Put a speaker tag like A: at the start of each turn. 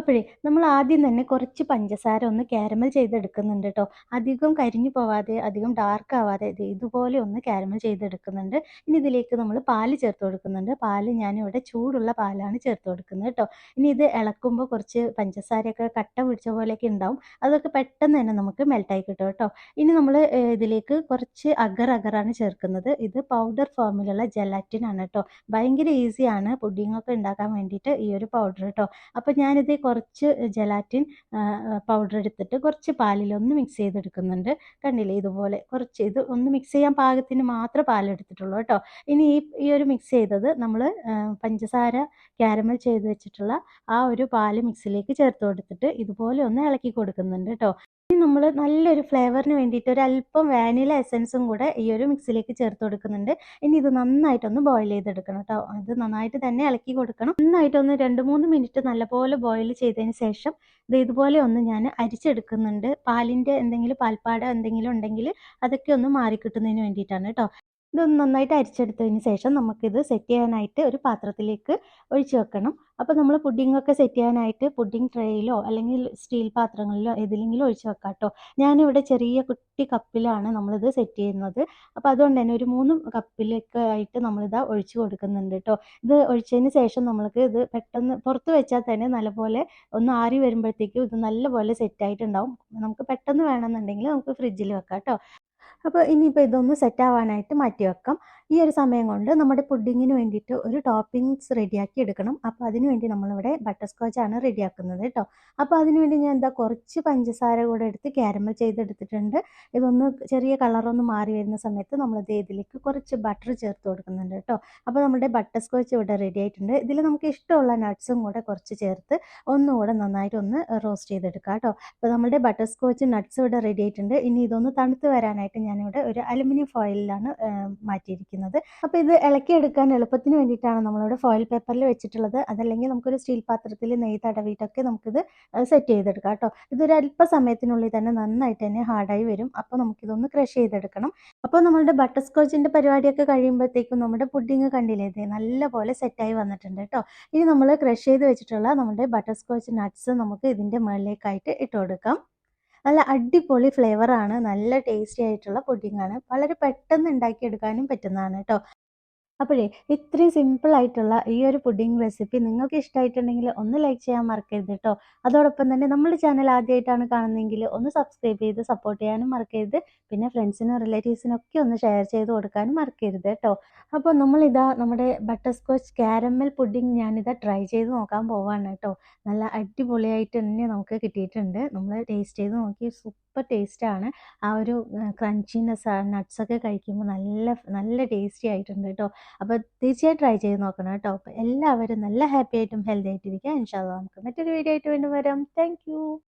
A: അപ്പോഴേ നമ്മൾ ആദ്യം തന്നെ കുറച്ച് പഞ്ചസാര ഒന്ന് കാരമൽ ചെയ്തെടുക്കുന്നുണ്ട് ട്ടോ. അധികം കരിഞ്ഞു പോവാതെ, അധികം ഡാർക്ക് ആവാതെ ദേ ഇതുപോലെ ഒന്ന് കാരമൽ ചെയ്തെടുക്കുന്നുണ്ട്. ഇനി ഇതിലേക്ക് നമ്മൾ പാല് ചേർത്ത് കൊടുക്കുന്നുണ്ട്. പാല് ഞാനിവിടെ ചൂടുള്ള പാലാണ് ചേർത്ത് കൊടുക്കുന്നത് ട്ടോ. ഇനി ഇത് ഇളക്കുമ്പോൾ കുറച്ച് പഞ്ചസാരയൊക്കെ കട്ട പിടിച്ച പോലെയൊക്കെ ഉണ്ടാവും. അതൊക്കെ പെട്ടെന്ന് തന്നെ നമുക്ക് മെൽറ്റായി കിട്ടും ട്ടോ. ഇനി നമ്മൾ ഇതിലേക്ക് കുറച്ച് അഗർ അഗറാണ് ചേർക്കുന്നത്. ഇത് പൗഡർ ഫോമിലുള്ള ജെലാറ്റിൻ ആണ് ട്ടോ. ഭയങ്കര ഈസിയാണ് പുഡിങ്ങൊക്കെ ഉണ്ടാക്കാൻ വേണ്ടിയിട്ട് ഈ ഒരു പൗഡർ ട്ടോ. അപ്പോൾ ഞാനിത് കുറച്ച് ജെലാറ്റിൻ പൗഡർ എടുത്തിട്ട് കുറച്ച് പാലിലൊന്ന് മിക്സ് ചെയ്തെടുക്കുന്നുണ്ട്. കണ്ടില്ലേ ഇതുപോലെ കുറച്ച് ഇത് ഒന്ന് മിക്സ് ചെയ്യാൻ പാകത്തിന് മാത്രമേ പാലെടുത്തിട്ടുള്ളൂ കേട്ടോ. ഇനി ഈ ഒരു മിക്സ് ചെയ്തത് നമ്മൾ പഞ്ചസാര കാരമൽ ചെയ്ത് വെച്ചിട്ടുള്ള ആ ഒരു പാല് മിക്സിലേക്ക് ചേർത്ത് കൊടുത്തിട്ട് ഇതുപോലെ ഒന്ന് ഇളക്കി കൊടുക്കുന്നുണ്ട് കേട്ടോ. ഇനി നമ്മൾ നല്ലൊരു ഫ്ലേവറിന് വേണ്ടിയിട്ട് ഒരല്പം വാനില എസൻസും കൂടെ ഈ ഒരു മിക്സിലേക്ക് ചേർത്ത് കൊടുക്കുന്നുണ്ട്. ഇനി ഇത് നന്നായിട്ടൊന്ന് ബോയിൽ ചെയ്തെടുക്കണം കേട്ടോ. ഇത് നന്നായിട്ട് തന്നെ ഇളക്കി കൊടുക്കണം. നന്നായിട്ടൊന്ന് 2-3 മിനിറ്റ് നല്ലപോലെ ബോയിൽ ചെയ്തതിന് ശേഷം ഇതുപോലെ ഒന്ന് ഞാൻ അരിച്ചെടുക്കുന്നുണ്ട്. പാലിൻ്റെ എന്തെങ്കിലും പാൽപ്പാട എന്തെങ്കിലും ഉണ്ടെങ്കിൽ അതൊക്കെ ഒന്ന് മാറിക്കിട്ടുന്നതിന് വേണ്ടിയിട്ടാണ് കേട്ടോ. ഇതൊന്ന് നന്നായിട്ട് അരിച്ചെടുത്തതിന് ശേഷം നമുക്കിത് സെറ്റ് ചെയ്യാനായിട്ട് ഒരു പാത്രത്തിലേക്ക് ഒഴിച്ച് വെക്കണം. അപ്പോൾ നമ്മൾ പുഡിങ്ങൊക്കെ സെറ്റ് ചെയ്യാനായിട്ട് പുഡിങ് ട്രേയിലോ അല്ലെങ്കിൽ സ്റ്റീൽ പാത്രങ്ങളിലോ ഏതിലെങ്കിലും ഒഴിച്ച് വെക്കാം കേട്ടോ. ഞാനിവിടെ ചെറിയ കുട്ടി കപ്പിലാണ് നമ്മളിത് സെറ്റ് ചെയ്യുന്നത്. അപ്പോൾ അതുകൊണ്ട് തന്നെ ഒരു 3 കപ്പിലൊക്കെ ആയിട്ട് നമ്മളിതാ ഒഴിച്ച് കൊടുക്കുന്നുണ്ട് കേട്ടോ. ഇത് ഒഴിച്ചതിന് ശേഷം നമ്മൾക്ക് ഇത് പെട്ടെന്ന് പുറത്ത് വെച്ചാൽ തന്നെ നല്ലപോലെ ഒന്ന് ആറി വരുമ്പോഴത്തേക്കും ഇത് നല്ലപോലെ സെറ്റായിട്ടുണ്ടാവും. നമുക്ക് പെട്ടെന്ന് വേണമെന്നുണ്ടെങ്കിൽ നമുക്ക് ഫ്രിഡ്ജിൽ വെക്കാം കേട്ടോ. അപ്പോൾ ഇനിയിപ്പോൾ ഇതൊന്ന് സെറ്റ് ആവാനായിട്ട് മാറ്റി വെക്കാം. ഈ ഒരു സമയം കൊണ്ട് നമ്മുടെ പുഡിങ്ങിന് വേണ്ടിയിട്ട് ഒരു ടോപ്പിംഗ്സ് റെഡിയാക്കി എടുക്കണം. അപ്പോൾ അതിന് വേണ്ടി നമ്മളിവിടെ ബട്ടർ സ്കോച്ചാണ് റെഡിയാക്കുന്നത് കേട്ടോ. അപ്പോൾ അതിന് വേണ്ടി ഞാൻ കുറച്ച് പഞ്ചസാര കൂടെ എടുത്ത് കാരമൽ ചെയ്തെടുത്തിട്ടുണ്ട്. ഇതൊന്ന് ചെറിയ കളറൊന്ന് മാറി വരുന്ന സമയത്ത് നമ്മളിത് ഇതിലേക്ക് കുറച്ച് ബട്ടർ ചേർത്ത് കൊടുക്കുന്നുണ്ട് കേട്ടോ. അപ്പോൾ നമ്മുടെ ബട്ടർ സ്കോച്ച് ഇവിടെ റെഡി ആയിട്ടുണ്ട്. ഇതിൽ നമുക്ക് ഇഷ്ടമുള്ള നട്ട്സും കൂടെ കുറച്ച് ചേർത്ത് ഒന്നുകൂടെ നന്നായിട്ടൊന്ന് റോസ്റ്റ് ചെയ്തെടുക്കാം കേട്ടോ. അപ്പോൾ നമ്മുടെ ബട്ടർ സ്കോച്ച് നട്ട്സ് ഇവിടെ റെഡി ആയിട്ടുണ്ട്. ഇനി ഇതൊന്ന് തണുത്ത് വരാനായിട്ട് ഞാനിവിടെ ഒരു അലുമിനിയം ഫോയിലിലാണ് മാറ്റിയിരിക്കുന്നത്. അപ്പോൾ ഇത് ഇളക്കിയെടുക്കാൻ എളുപ്പത്തിന് വേണ്ടിയിട്ടാണ് നമ്മളിവിടെ ഫോയിൽ പേപ്പറിൽ വെച്ചിട്ടുള്ളത്. അതല്ലെങ്കിൽ നമുക്കൊരു സ്റ്റീൽ പാത്രത്തിൽ നെയ്യ് തടവിയിട്ടൊക്കെ നമുക്കിത് സെറ്റ് ചെയ്തെടുക്കാം കേട്ടോ. ഇതൊരു അല്പ സമയത്തിനുള്ളിൽ തന്നെ നന്നായിട്ട് തന്നെ ഹാർഡായി വരും. അപ്പോൾ നമുക്കിതൊന്ന് ക്രഷ് ചെയ്തെടുക്കണം. അപ്പോൾ നമ്മളുടെ ബട്ടർ സ്കോച്ചിൻ്റെ പരിപാടിയൊക്കെ കഴിയുമ്പോഴത്തേക്കും നമ്മുടെ പുഡിങ് കണ്ടില്ലേ ഇത് നല്ലപോലെ സെറ്റായി വന്നിട്ടുണ്ട് കേട്ടോ. ഇനി നമ്മൾ ക്രഷ് ചെയ്ത് വെച്ചിട്ടുള്ള നമ്മുടെ ബട്ടർ സ്കോച്ച് നട്ട്സ് നമുക്ക് ഇതിൻ്റെ മുകളിലേക്കായിട്ട് ഇട്ട് കൊടുക്കാം. നല്ല അടിപൊളി ഫ്ലേവറാണ്. നല്ല ടേസ്റ്റി ആയിട്ടുള്ള പുഡിങ്ങാണ്. വളരെ പെട്ടെന്ന് ഉണ്ടാക്കിയെടുക്കാനും പറ്റുന്നതാണ് കേട്ടോ. അപ്പോഴേ ഇത്രയും സിമ്പിൾ ആയിട്ടുള്ള ഈ ഒരു പുഡിംഗ് റെസിപ്പി നിങ്ങൾക്ക് ഇഷ്ടമായിട്ടുണ്ടെങ്കിൽ ഒന്ന് ലൈക്ക് ചെയ്യാൻ മറക്കരുത് കേട്ടോ. അതോടൊപ്പം തന്നെ നമ്മുടെ ചാനൽ ആദ്യമായിട്ടാണ് കാണുന്നതെങ്കിൽ ഒന്ന് സബ്സ്ക്രൈബ് ചെയ്ത് സപ്പോർട്ട് ചെയ്യാനും മറക്കരുത്. പിന്നെ ഫ്രണ്ട്സിനും റിലേറ്റീവ്സിനും ഒക്കെ ഒന്ന് ഷെയർ ചെയ്ത് കൊടുക്കാനും മറക്കരുത് കേട്ടോ. അപ്പോൾ നമ്മളിതാ നമ്മുടെ ബട്ടർ സ്കോച്ച് കാരമൽ പുഡിംഗ് ഞാനിതാ ട്രൈ ചെയ്ത് നോക്കാൻ പോവാണ് കേട്ടോ. നല്ല അടിപൊളിയായിട്ട് തന്നെ നമുക്ക് കിട്ടിയിട്ടുണ്ട്. നമ്മൾ ടേസ്റ്റ് ചെയ്ത് നോക്കി സൂപ്പർ ടേസ്റ്റാണ്. ആ ഒരു ക്രഞ്ചിനെസ് നട്ട്സൊക്കെ കഴിക്കുമ്പോൾ നല്ല നല്ല ടേസ്റ്റി ആയിട്ടുണ്ട് കേട്ടോ. അപ്പോൾ തീർച്ചയായും ട്രൈ ചെയ്ത് നോക്കണം കേട്ടോ. അപ്പോൾ എല്ലാവരും നല്ല ഹാപ്പി ആയിട്ടും ഹെൽത്തി ആയിട്ടിരിക്കുക. ഇൻഷാ അല്ലാഹ് നമുക്ക് മറ്റൊരു വീഡിയോ ആയിട്ട് വീണ്ടും വരാം. Thank you.